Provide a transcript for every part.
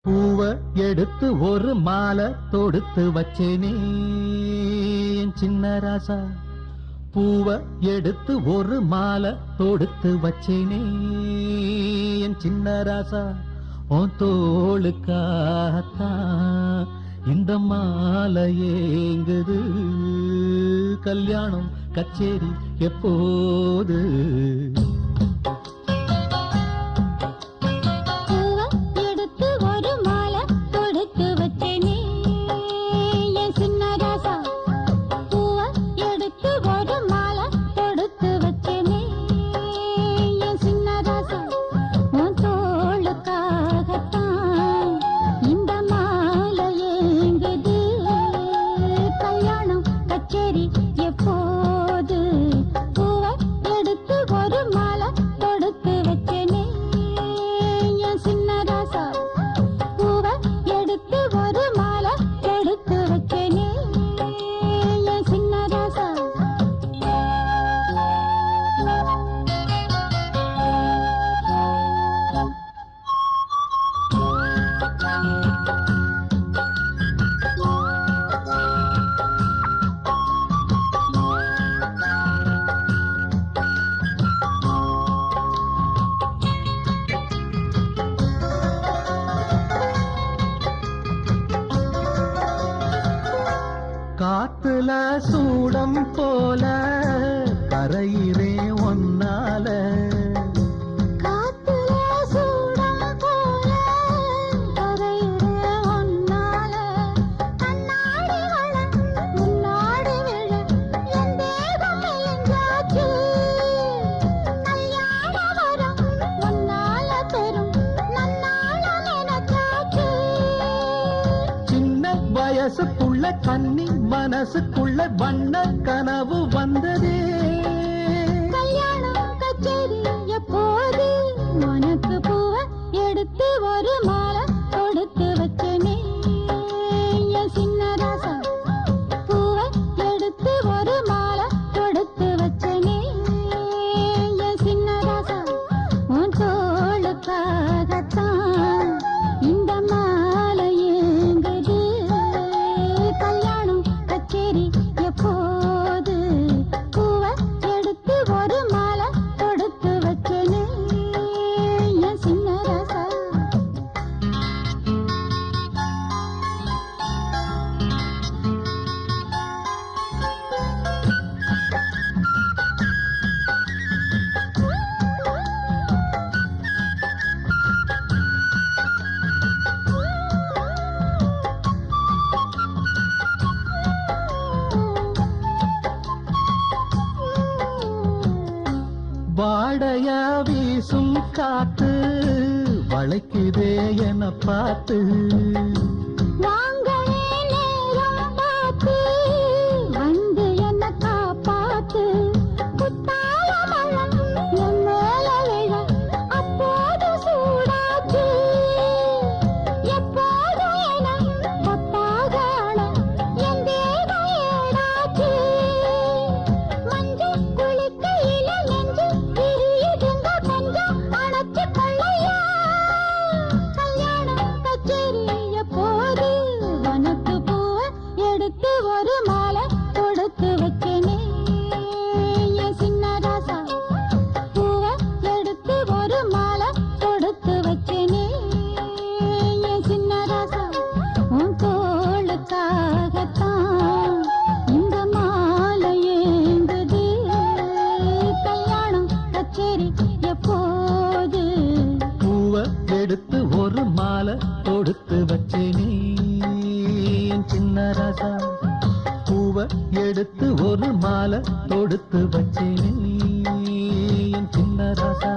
பூவ எடுத்து ஒரு மாலை தொடுத்து வச்சேனே சின்ன ராசா. பூவ எடுத்து ஒரு மாலை தொடுத்து வச்சேனே சின்ன ராசா. உன் தோளுக்காகத்தான் இந்த மாலை ஏங்குது. கல்யாணம் கச்சேரி எப்போது? காத்துல சூடம் போல கரையிறே ஒன்னால. காத்துல சூடம் போல கரையிறே ஒன்னால. கண்ணாடி வளம் முன்னாடி விழ என் தேகம் மெலிஞ்சாச்சு. கல்யாண வரம் ஒன்னால பெரும் நன்னால நினைச்சாச்சு. சின்ன வயசுக்குள்ள கண்ணி மனசுக்குள்ள வண்ண கனவு வந்ததே. கல்யாணம் கச்சேரி எப்போது? உனக்கு பூவ எடுத்து ஒரு மாலை தொடுத்து வச்சனே சின்ன ராசா. பூவ எடுத்து ஒரு மாலை தொடுத்து வச்சனே சின்ன ராசா. உன் தோளுக்காகத்தான் இந்த மாலை ஏங்குது. கல்யாணம் கச்சேரி எப்போது? பூவ எடுத்து ஒரு மாலை தொடுத்து வச்சனே சின்ன ராசா. வாடைய வீசும் காத்து வளைக்குதே என பார்த்து. வாங்களே நேரம் பார்த்து வந்து என்ன காப்பாத்து. குத்தால மழம் என் மேல விழ அப்போது சூடாச்சு. எப்போது என கொத்தாக அழ என் தேகம் ஏடாச்சு. மஞ்சள் குளிக்கையில நெஞ்சு பிரியுதுங்க கொஞ்சம் அணைச்சு கொள்ளையா. கல்யாணம் கச்சேரி எப்போது? உனக்கு பூவ எடுத்து ஒரு மாலை தொடுத்து வச்சனே சின்ன ராசா. பூவ எடுத்து ஒரு மாலை தொடுத்து வச்சனே சின்ன ராசா. உன் தோளுக்காகத்தான் இந்த மாலை ஏங்குது. கல்யாணம் கச்சேரி எப்போது? பூவ எடுத்து ஒரு மாலை தொடுத்து வச்சேனே சின்ன ராசா. பூவ எடுத்து ஒரு மாலை தொடுத்து வச்சேனே சின்ன ராசா.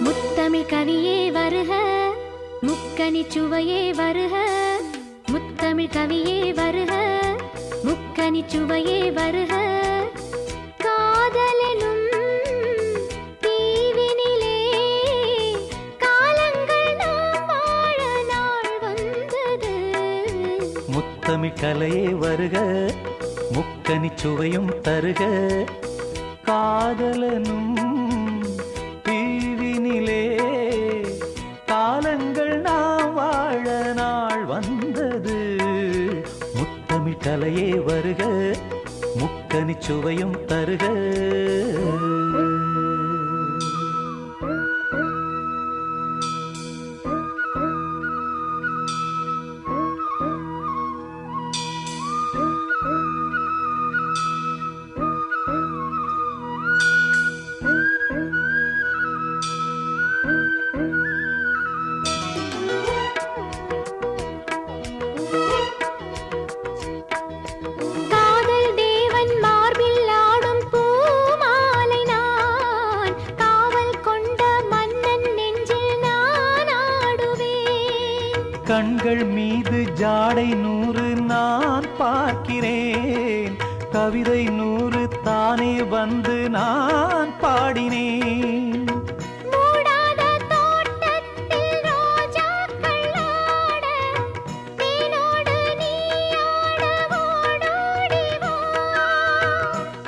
முத்தமிழ் கவியே வருக, முக்கனி சுவையே வருக. முத்தமிழ் முத்தமிழ் கவியே வருக, முக்கனி சுவையே வருக. காதலெனும் தீவினிலே காலங்கள் நாம் வாழ நாள் வந்தது. முத்தமிழ் கலையே வருக, முக்கனி சுவையும் தருக. காதலனும் தீவினிலே காலங்கள் நாம் வாழ நாள் வந்தது. முத்தமிழ் கலையே வருக, முக்கனி சுவையும் தருக. கண்கள் மீது ஜாடை 100 நான் பார்க்கிறேன், கவிதை 100 தானே வந்து நான் பாடினேன்.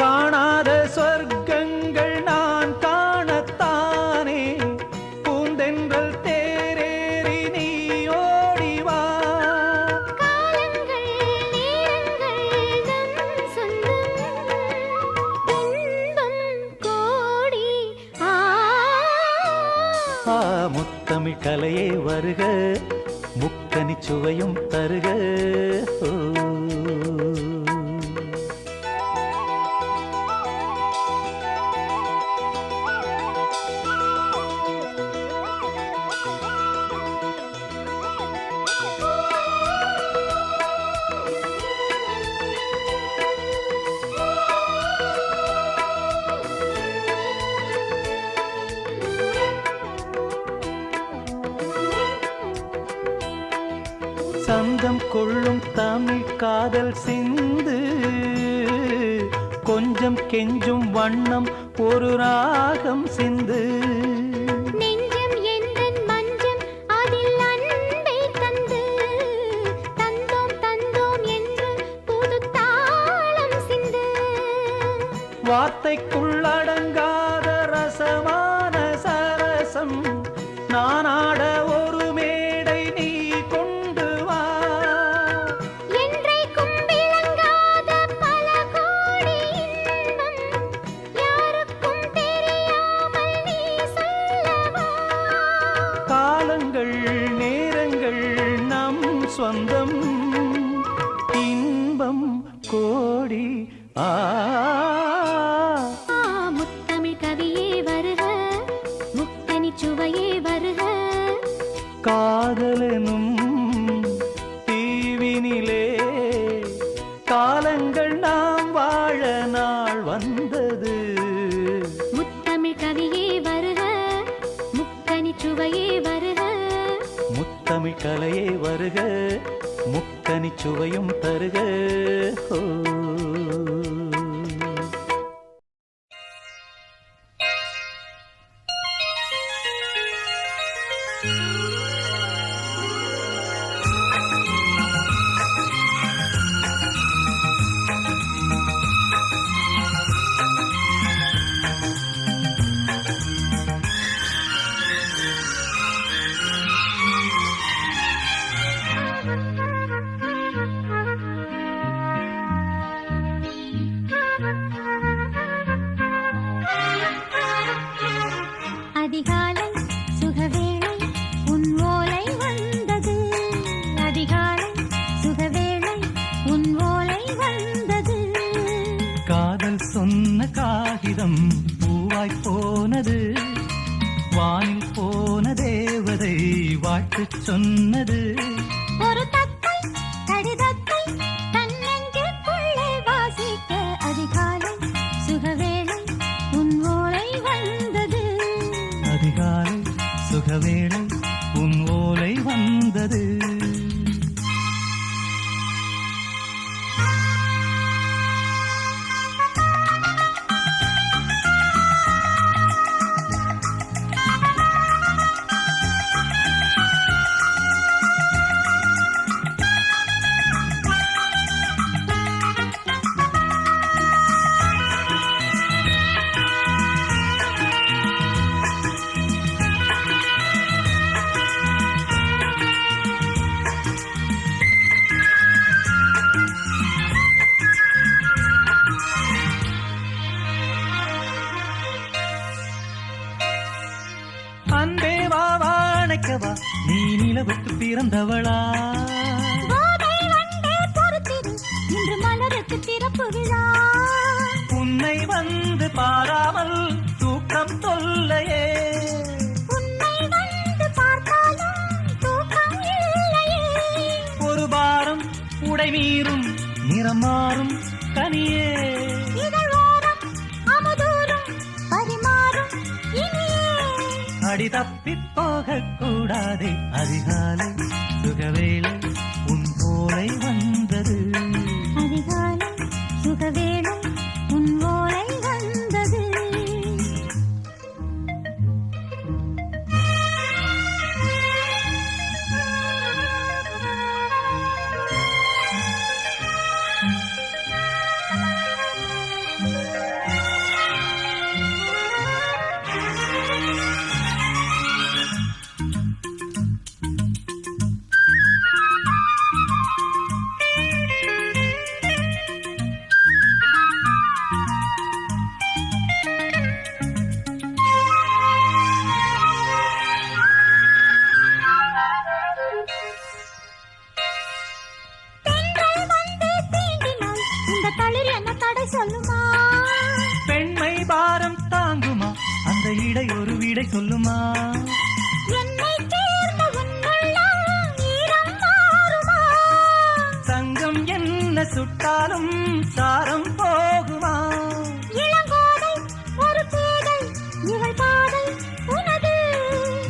காணாத சொர்க்கங்கள் நான் காணத்தானே பூந்தென்றல் தேரேறி நீ ஓடிவா. காலங்கள் நேரங்கள் நம் சொந்தம், இன்பம் கோடி. முத்தமிழ் கலையே வருக, முக்கனி சுவையும் தருக. சந்தம் கொள்ளும் தமிழ் காதல் சிந்து, கொஞ்சம் கெஞ்சும் வண்ணம் ஒரு ராகம் சிந்து. நெஞ்சம் எந்தன் மஞ்சம் அதில் அன்பை தந்து, தந்தோம் தந்தோம் என்று புது தாளம் சிந்து. வார்த்தைக்குள்ளடங்காத ரசமான சரசம் நானாட ஒரு மேடை நீ கொண்டு வா. என்றைக்கும் விளங்காத பல கோடி இன்பம் யாருக்கும் தெரியாமல் நீ சொல்லவா. காலங்கள் நேரங்கள் நம் சொந்தம், இன்பம் கோடி. முத்தமிழ் கவியே வருக, முக்கனி சுவையே வருக. காதலனும் தீவினிலே காலங்கள் நாம் வாழ நாள் வந்தது. முத்தமிழ் கவியே வருக, முக்கனி சுவையே வருக. முத்தமிழ் கலையே வருக, முக்கனி சுவையும் தருக. அதிகாலை சுகவேளை உன் ஓலை வந்தது, அதிகாலை சுகவேளை உன் ஓலை வந்தது. காதல் சொன்ன காகிதம் பூவாய் போனது, வானில் போன தேவதை வாழ்த்துச் சொன்னது. ஒரு தத்தை கடிதத்தை தன் நெஞ்சுக்குள்ளே வாசிக்க, அதிகாலை சுகவேளை உன் ஓலை வந்தது. அதிகாலை சுகவேளை உன் ஓலை வந்தது. வந்தவளா கோதை வந்தே பொறுத்திரு இன்று மலருக்கு திறப்பு விழா உன்னை வந்து பாராமல் தூக்கம் தொல்லையே உன்னை வந்து பார்த்தாலும் தூக்கம் இல்லையே ஒரு பாரம் உடை மீறும் நிறம் மாறும் கனியே இதழோரம் அமுதூரும் பரிமாறும் இனியே அடி தப்பிப் போகக் கூடாதே அதிகாலை சுகவேளை உன் போலை வந்தது அதிகாலை சுகவேளை உன் ஓலை வந்தது பெண்கள் வந்து தீண்டினால் இந்த தளிர் என்ன தடை சொல்லுமா பெண்மை பாரம் தாங்குமா அந்த இடை ஒரு விடை சொல்லுமா என்னை சேர்ந்த உன்னுள்ளம் ஈரம் மாறுமா சங்கம் என்ன சுட்டாலும் சாரம் போகுமா இளங்கோதை ஒரு பேதை இவள் பாதை உனது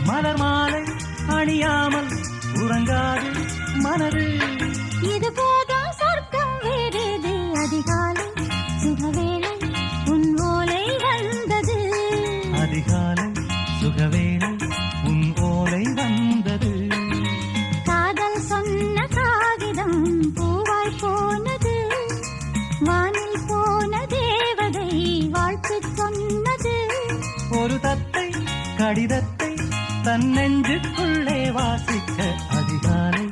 மலர் மாலை அணியாமல் உறங்காது மனது இது போதும் சொர்க்கம் வேறேது அதிகாலை சுகவேளை உன் ஓலை வந்தது அதிகாலை சுகவேளை உன் ஓலை வந்தது காதல் சொன்ன காகிதம் பூவாய் போனது வானில் போன தேவதை வாழ்த்து சொன்னது ஒரு தத்தை கடிதத்தை தன் நெஞ்சுக்குள்ளே வாசிக்க அதிகாலை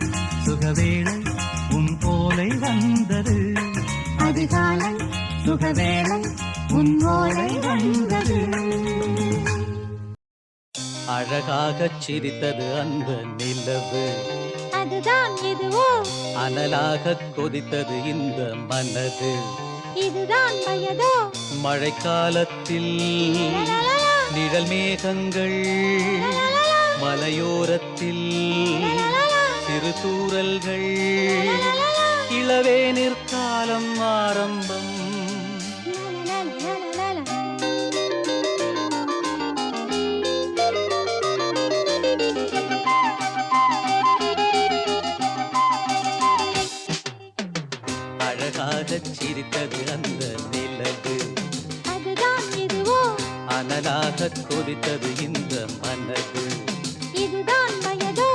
சுகவேளை உன் ஓலை வந்தது அதிகாலை சுகவேளை உன் ஓலை வந்தது அழகாகச் சிரித்தது அந்த நிலவு அதுதான் இதுவோ அனலாகக் கொதித்தது இந்த மனது இதுதான் வயதோ மழைக்காலத்தில் நிழல் மேகங்கள் மலையோரத்தில் சிறு தூறல்கள் இளவே நிற்காலம் ஆரம்பம் அழகாகச் சிரித்தது அந்த நிலவு அதுதான் இதுவோ அனலாகக் கொதித்தது இந்த மனது இதுதான் வயதோ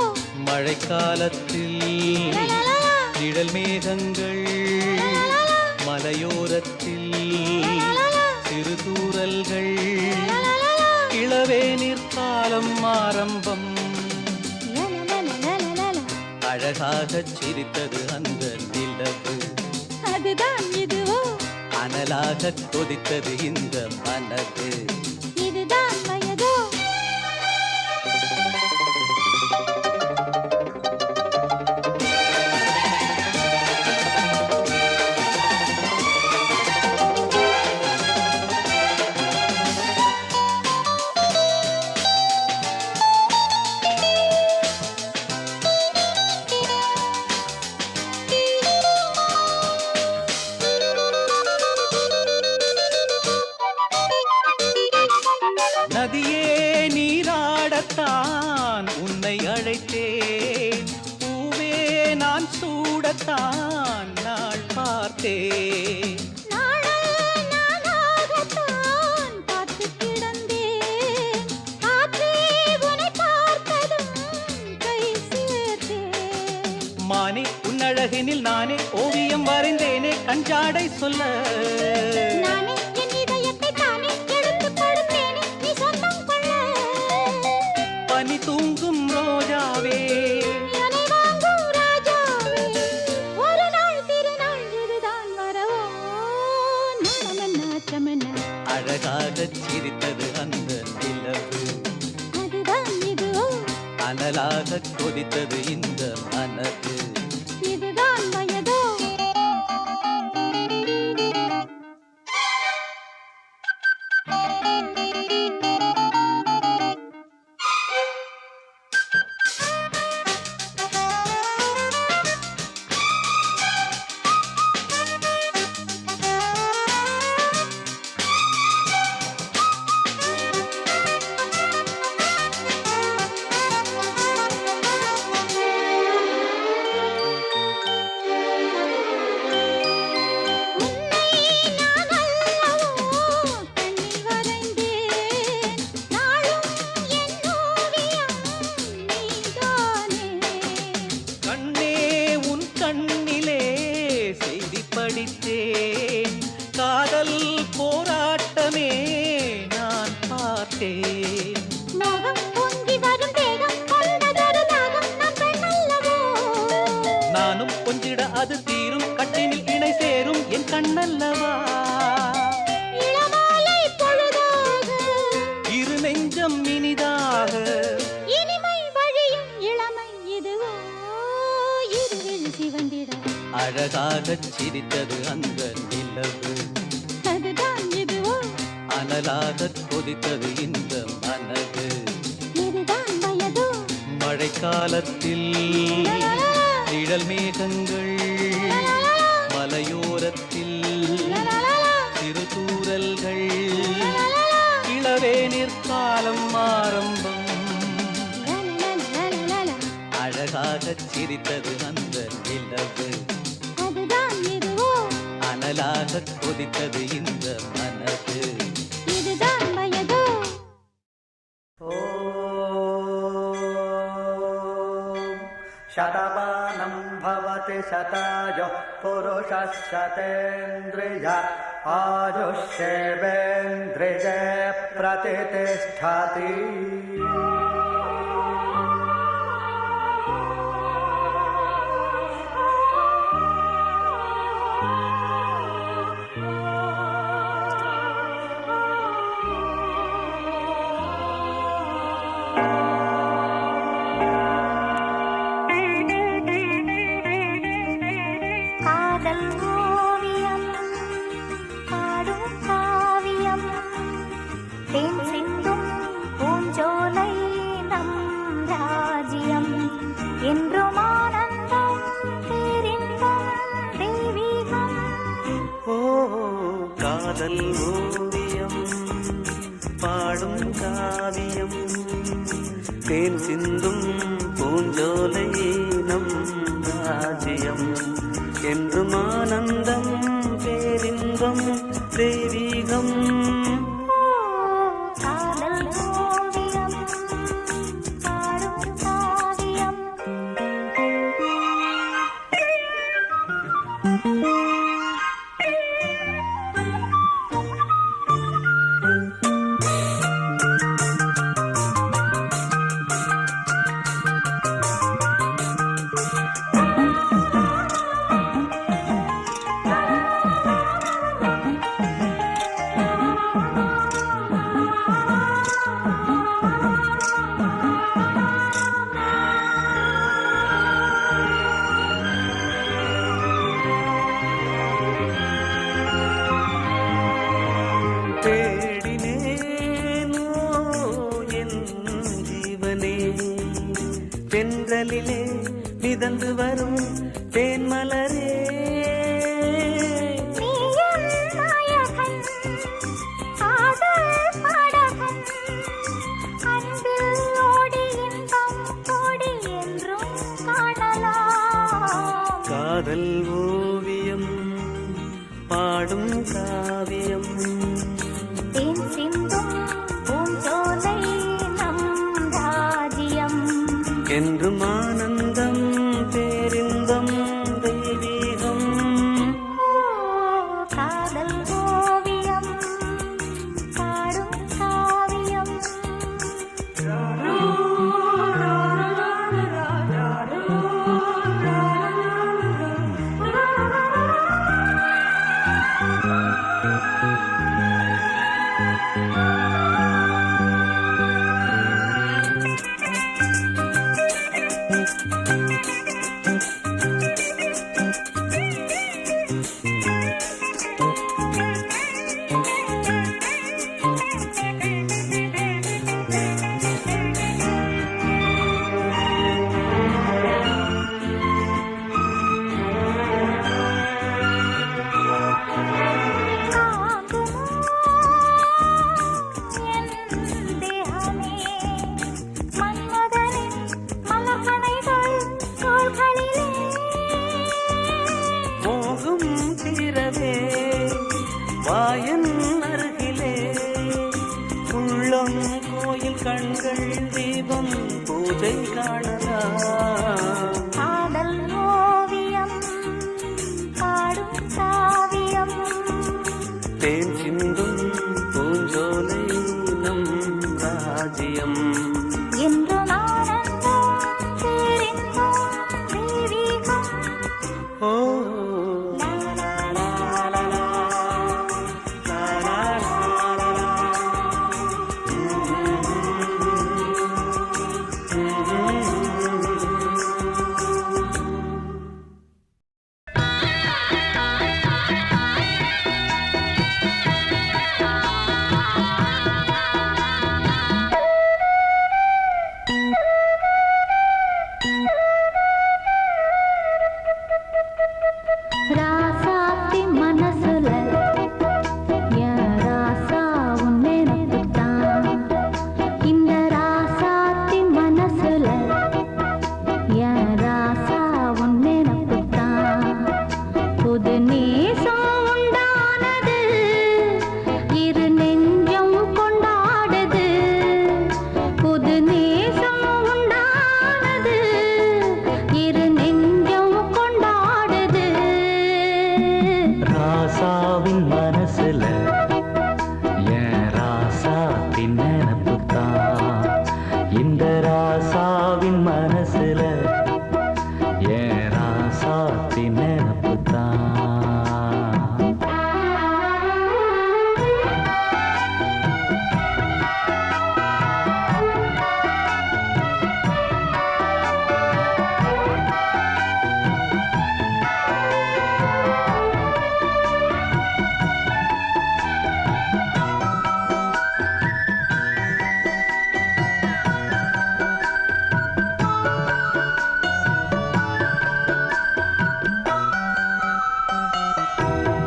மழைக்காலத்தில் நிழல் மேகங்கள் மலையோரத்தில் சிறு தூறல்கள் இளவே நிற்காலம் ஆரம்பம் அழகாகச் சிரித்தது அந்த நிலவு அதுதான் இதுவோ அனலாகக் கொதித்தது இந்த மனது இதுதான் வயதோ நதியே நீராடத்தான் உன்னை அழைத்தேன் பூவே நான் சூடத்தான் நாள் பார்த்தேன் நாளல் நானாகத்தான் காத்துக் கிடந்தேன். காற்றே உன்னை பார்த்ததும் கை சேர்த்தேன். மானே உன்னழகினில் நானே ஓவியம் வரைந்தேனே கஞ்சாடை சொல்ல நானே என் இதயத்தை தானே எடுத்துக் கொடுத்தேனே நீ சொந்தம் கொள்ள. பனி தூங்கும் ரோஜாவே என்னை வாங்கும் ராஜாவே, ஒரு நாள் திருநாள் இதுதான் வரவோ. நாணமென்ன அச்சமென்ன, அழகாகச் சிரித்தது அந்த நிலவு அதுதான் இதுவோ. அனலாகக் கொதித்தது இந்த மனது கைகள் இணை சேரும் என் கண்ணல்லவா இளமாலை பொழுதாக இரு நெஞ்சம் இனிதாக இனிமை வழியும் இளமை இதுவோ இருவில் சிவந்திட அழகாகச் சிரித்தது அந்த நிலவு அதுதான் இதுவோ அனலாகக் கொதித்தது இந்த மனது இதுதான் வயதோ மழைக்காலத்தில் நிழல் மேகங்கள் மலையோரத்தில் சிறு தூறல்கள் இளவேனிற் காலம் ஆரம்பம் அழகாகச் சிரித்தது அந்த நிலவு அதுதான் இதுவோ அனலாகக் கொதித்தது இந்த மனது இதுதான் வயதோ शतमानं भवति शतायुः पुरुषः शतेन्द्रिय आयुष्येवेन्द्रिये प्रतिष्ठति காதல் ஓவியம் பாடும் காவியம் தேன் சிந்தும் பூஞ்சோலை நம் ராஜ்யம் என்றும் ஆனந்தம் பேரின்பம் தெய்வீகம் தென்றலிலே மிதந்து வரும் தேன்மலரே காதல் ஓவியம் பாடும் காவியம் தேன் சிந்தும் பூஞ்சோலை நம் ராஜ்யம் என்றும் ஆனந்தம் பேரின்பம் தெய்வீகம் காதல் ஓவியம் பாடும் காவியம் வாயன் அருகிலே உள்ளம் கோயில் கண்கள் தீபம் பூஜை காணலாம் காதல் ஓவியம் பாடும் காவியம் தேன் சிந்தும் பூஞ்சோலை நம் ராஜ்யம் என்று ஆனந்தம் பேரின்பம் தெய்வீகம் ஓ லா ராசாவின் மனசுல என் ராசாத்தின் நினப்புத்தான். இந்த ராசாவின் மனசுல என் ராசாத்தின் நினப்புத்தான்.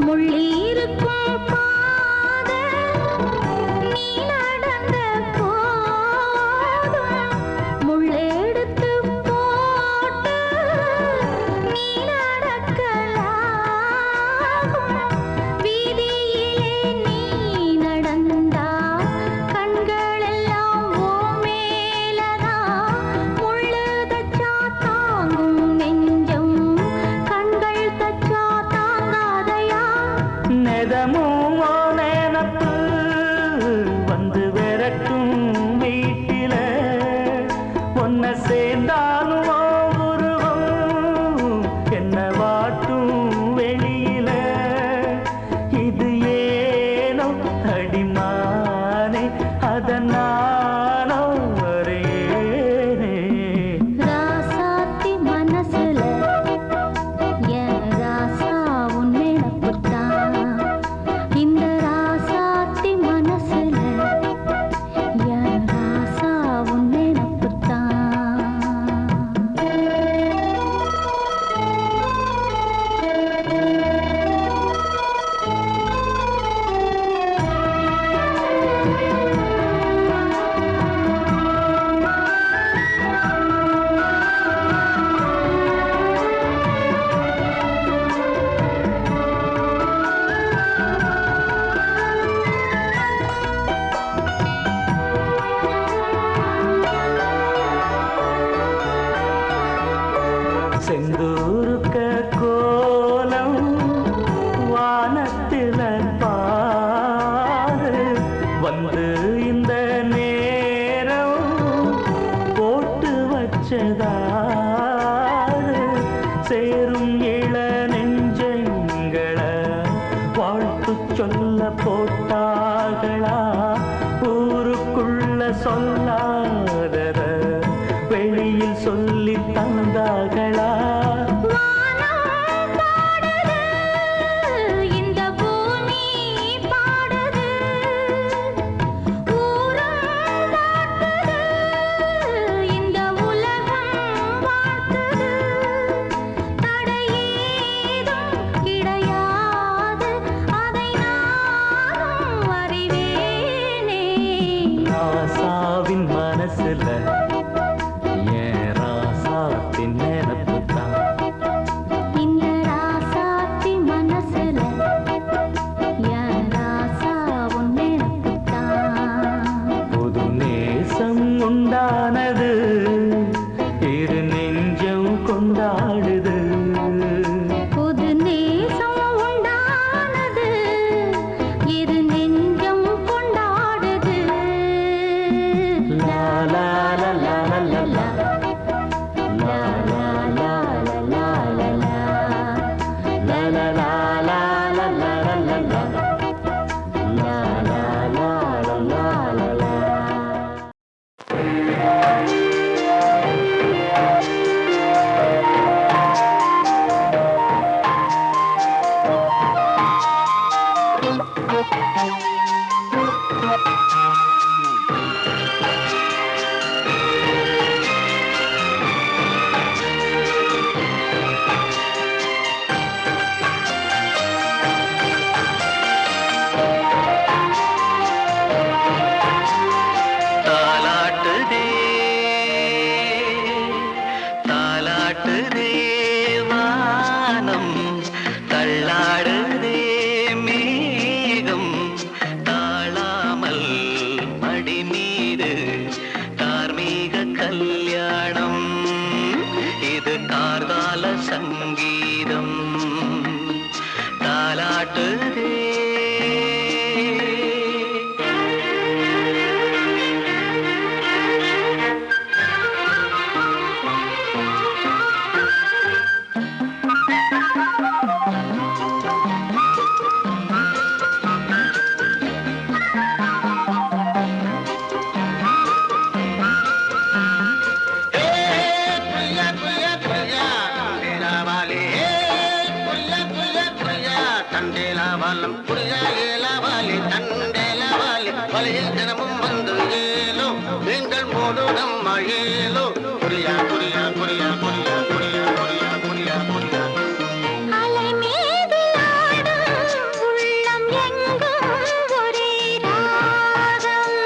முள்ளிருக்கும் பாதை நீ நடந்த போதும் முள்ளெடுத்து போட்டு நீ நடக்கலாகும். வீதியிலே நீ நடந்தா கண்களெல்லாம் ஓ மேலதான். முள்ளு தச்சா தாங்கும் நெஞ்சம், கண்கள் தச்சா தாங்காதையா. நெதமும் நினப்பு வந்து விரட்டும் வீட்டில ஒன்ன சேர்ந்தாலும் உருவம் என்ன வாட்டும் வெளியில. இது ஏனோ அடிமானே அதனாலோ வரேனே. ராசாத்தி மனசுல என் ராசா உன் நினப்புத்தான். இந்த ராசாத்தி மனசுல என் ராசா உன் நினப்புத்தான். செந்தூருக்க கோலம் வானத்தில பாரு வந்து இந்த நேரம் போட்டு வச்சதாரு. சேரும் இள நெஞ்சங்களை வாழ்த்து சொல்ல போட்டார்களா. ஊருக்குள்ள சொல்லாதத வெளியில் சொல்லி தந்தார்களா. வானம் பாடுது, இந்த பூமி பாடுது, ஊரும் காட்டுது, இந்த உலகம் வாழ்த்துது. தடையேதும் கிடையாது, அதை நானும் அறிவேனே. ராசாவின் மனசுல என் ராசாத்தின் நினப்புத்தான். இந்த ராசாத்தி மனசுல என் ராசா உன் நினப்புத்தான். புது நேசம் உண்டானது, இரு நெஞ்சம் கொண்டாடுது. புது நேசம் உண்டானது, இரு நெஞ்சம் கொண்டாடுது. லா லா லா லா லா லா. லா லா லா லா லா லா. லா லா லா லா லா லா லா லா லா. லா லா லா லா லா லா லா. தாலாட்டுதே தாலாட்டுதே வானம், தள்ளாடுதே மேகம். தாழாமல் மடி மீது தார்மீக கல்யாணம். இது கார்கால சங்கீதம். தால தாலாட்டுதே. தண்டேலாவாலம் புரியாவாலி தண்டேலாவாலி வலையில் தினமும் வந்து ஏலோ நீங்கள் மோதுடம் மழேலோ புரியா புரியா புரியா புரியா புரியா புரியா புரியா புரியா அலை மீது ஆடும் உள்ளம் எங்கும் ஒரே ராகம்.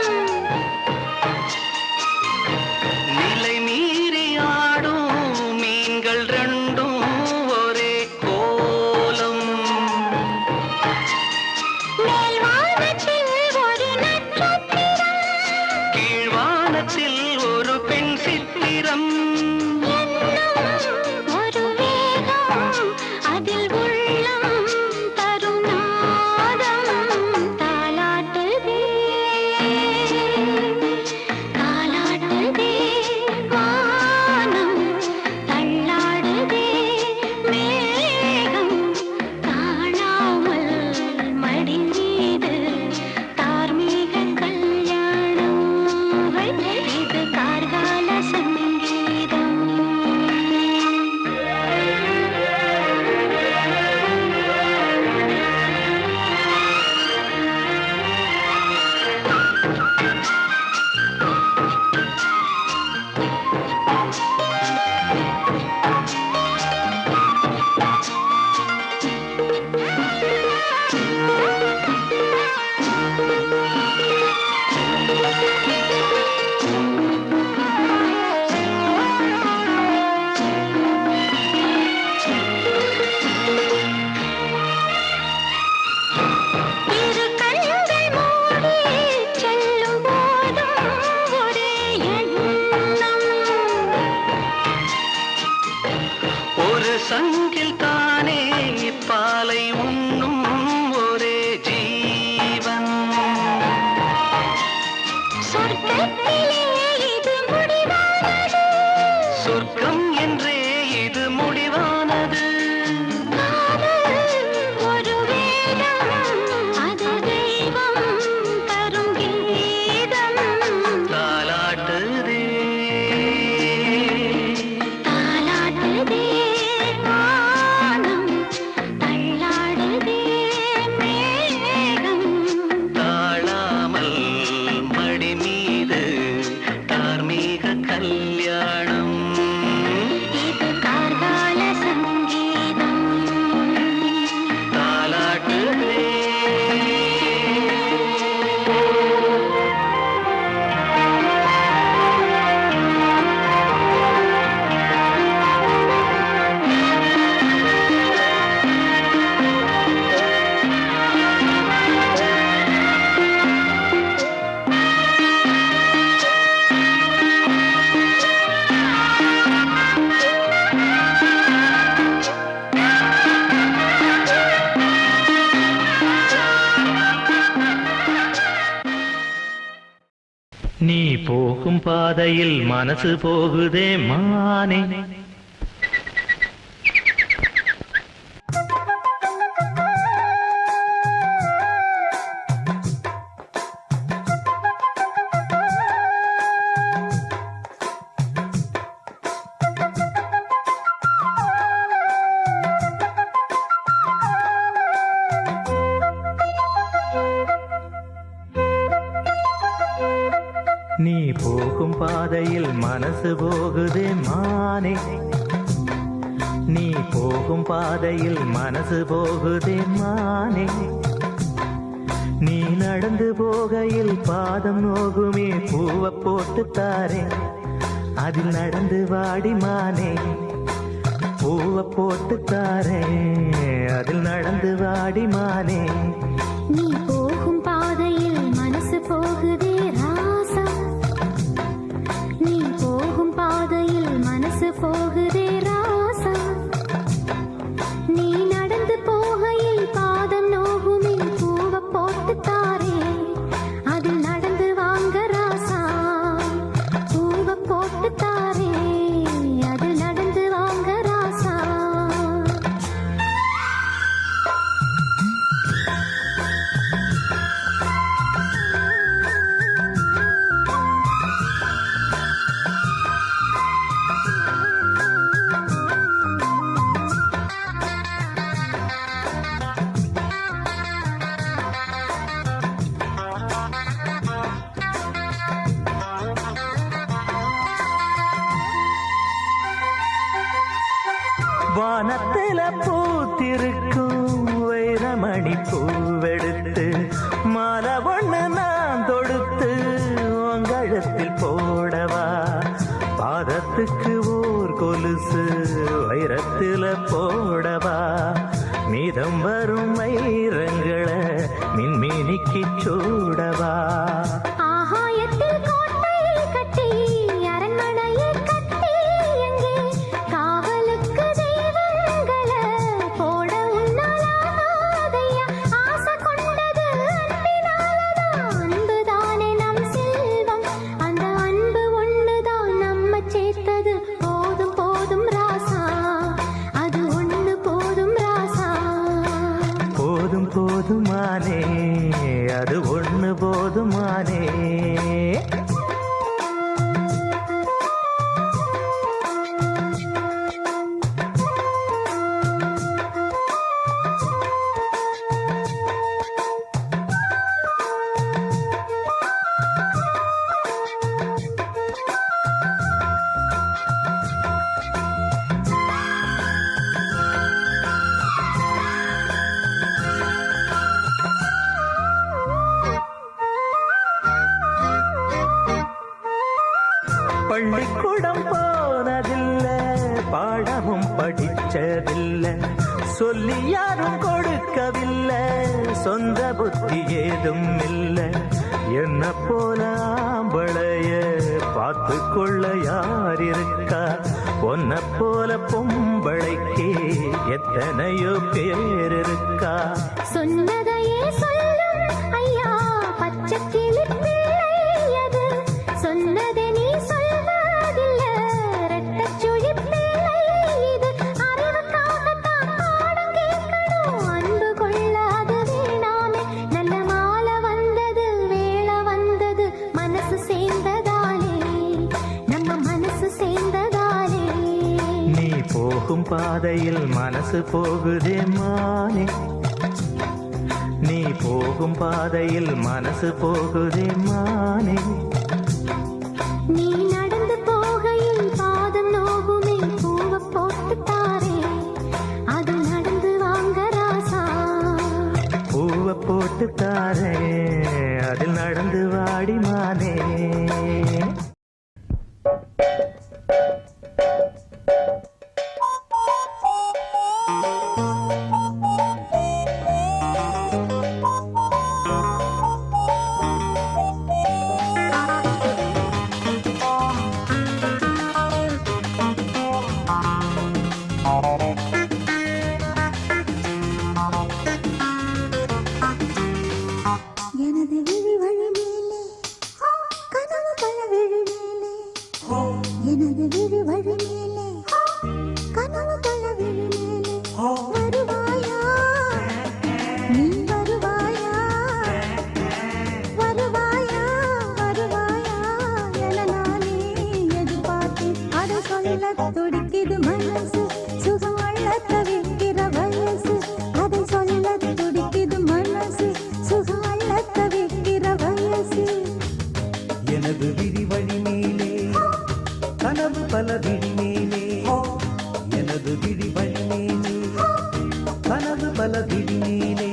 நிலை மீறி ஆடும் மீன்கள் ரெண்டும் ஒரே கோலம். மேல்வானத்தில் ஒரு நட்சத்திரம், கீழ்வானத்தில் ஒரு பெண் சித்திரம். என்னும் ஒரு வேகம், அதில் உள்ளம் தரும் நாதம். தாலாட்டுதே தாலாட்டுதே வானம், தள்ளாடுதே மேகம். காணாமல் மடி மீது தார்மீக கல்யாணம். இது கார்கால சங்கீதம். இரு கண்கள் மூடி செல்லும் போதும் ஒரே எண்ணம். ஒரு சங்கில் தானே பாலை உண்ணும் ஒரே ஜீவன். சொர்க்கத்திலே இது முடிவானது. சொர்க்கம் என்றே இது முடிவானது. காதல் ஒரு வேதம், அது தெய்வம் தரும் கீதம். தாலாட்டுதே தாலாட்டுதே வானம், தள்ளாடுதே மேகம். தாழாமல் மடி மீது தார்மீக கல்யாணம். இது கார்கால சங்கீதம். தாலாட்டுதே நீ போகும் பாதையில் மனசு போகுதே மானே. நீ போகும் பாதையில் மனசு போகுதே மானே. நீ போகும் பாதையில் மனசு போகுதே மானே. நீ நடந்து போகையில் பாதம் நோகுமே பூவை போட்டு தாரே. அதில் நடந்து வாடி மானே. பூவை போட்டு தாரே. அதில் நடந்து வாடி மானே. நீ போகும் பாதையில் மனசு போகுதே ராசா. நீ போகும் பாதையில் மனசு போகுதே ராசா. நீ நடந்து போகையில் பாத மனத்துல பூத்திருக்கும் வைரமணி பூவெடுத்து மாலை ஒண்ணு நான் தொடுத்து உங்கழத்தில் போடவா பாதத்துக்கு ஓர் கொலுசு வைரத்துல போடவா மீதம் வரும் வைரங்களை மின்மினிக்கு சூடவா ஆகாயத்தில் கோட்டை கட்டி அரண்மனையை கட்டி எங்கே காவலுக்கு தெய்வங்களை போட உன்னாலாதையா ஆசை கொண்டது அன்பினாலதான் அன்புதானே நம் செல்வம் அந்த அன்பு ஒண்ணுதான் நம்ம சேர்த்தது போதும் போதும் ராசா அது ஒண்ணு போதும் ராசா போதும் போதுமானே அது ஒண்ணு போதுமானே பள்ளிக்கூடம் போனதில்ல பாடமும் படிச்சதில்லை சொல்லி யாரும் கொடுக்கவில்லை சொந்த புத்தி ஏதும் இல்லை என்ன போல ஆம்பளைய பார்த்து கொள்ள யார் இருக்கா பொன்ன போல பொம்பளைக்கு எத்தனையோ பேர் இருக்கா சொன்னதையே சொல்லும் ஐயா பச்சை கிளி பிள்ளை அது சொன்னதை நீ சொல்வதில்ல ரெட்டச்சுழி பிள்ளை இது அறிவுக்காகத்தான் பாடம் கேட்கணும் அன்பு கொள்ளாது வேணாமே நல்ல மாலை வந்தது வேளை வந்தது மனசு சேர்ந்ததாலே நம்ம மனசு சேர்ந்ததாலே நீ போகும் பாதையில் மனசு போகுதே மானே நீ போகும் பாதையில் மனசு போகுதே மானே நீ நடந்து போகையில் பாதம் நோகுமே பூவை போட்டு தாரே அது நடந்து வாங்க ராசா பூவை போட்டு தாரே அதில் நடந்து வாடி மானே எனது விழி வழி மேலே கனவு பல விழி மேலே எனது விழி வழி மேலே கனவு பல விழி மேலே வருவாயா நீ வருவாயா வருவாயா வருவாயா என நானே எதிர்பார்த்தேன் அதை சொல்ல துடிக்குது மனசு சுகம் அள்ள தவிக்கிற வயசு அதை சொல்ல துடிக்குது மனசு சுகம் அள்ள தவிக்கிற வயசு எனது விழி வழி மேலே கனவு பல விழி மேலே எனது விழி வழி மேலே கனவு பல விழி மேலே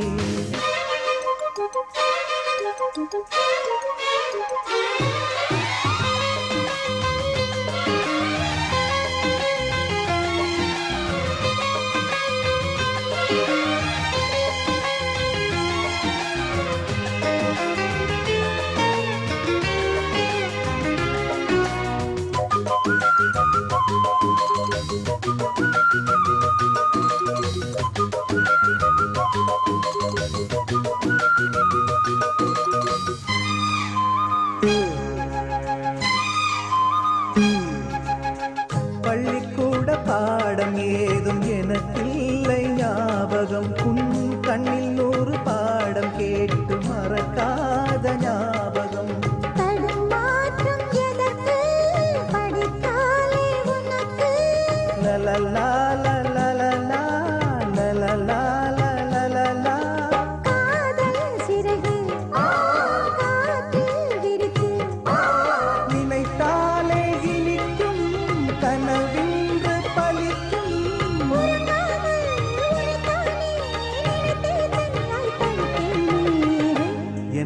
பள்ளிக்கூட பாடம் ஏதும் எனக்கில்லை ஞாபகம் உன் கண்ணில் 100 பாடம் கேட்டு மறக்காத ஞாபகம் தடுமாற்றம் எதற்கு படித்தாலே உனக்கு லலலா லலலா லலலா லலலா காதல் சிறகு காற்றில் விரித்து நினைத்தாலே இனிக்கும் கனவின்று பலிக்கும் உறங்காத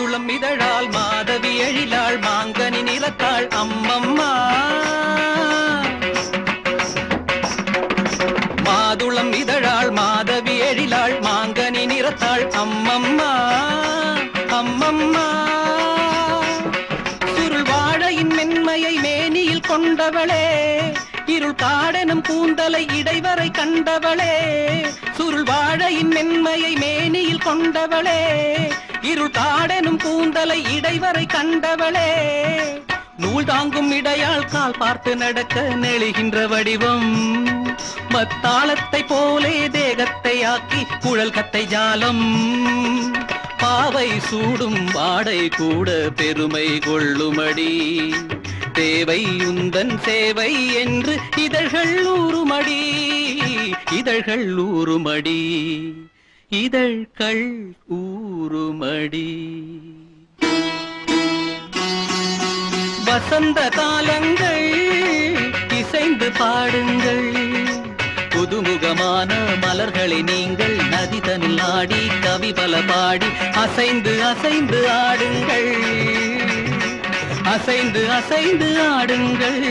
மாதுளம் இதழால் மாதவி எழிலாள் மாங்கனி நிறத்தாள் அம்மம்மா மாதுளம் இதழாள் மாதவி எழிலாள் மாங்கனி நிறத்தாள் அம்மம்மா அம்மம்மா சுருள் வாழையின் மென்மையை மேனியில் கொண்டவளே இருள் காடெனும் கூந்தலை இடைவரை கண்டவளே சுருள் வாழையின் மென்மையை மேனியில் கொண்டவளே இருள் காடெனும் கூந்தலை இடைவரை கண்டவளே நூல் தாங்கும் இடையால் கால் பார்த்து நடக்க நெளிகின்ற வடிவம் மத்தாளத்தை போலே தேகத்தை ஆக்கி குழல் கத்தை ஜாலம் பாவை சூடும் வாடை கூட பெருமை கொள்ளுமடி தேவை உந்தன் சேவை என்று இதழ்கள் ஊறுமடி இதழ்கள் ஊறுமடி இதழ்கள் ஊறுமடி வசந்த காலங்கள் இசைந்து பாடுங்கள் புதுமுகமான மலர்களை நீங்கள் நதிதனில் ஆடி கவி பல பாடி அசைந்து அசைந்து ஆடுங்கள் அசைந்து அசைந்து ஆடுங்கள்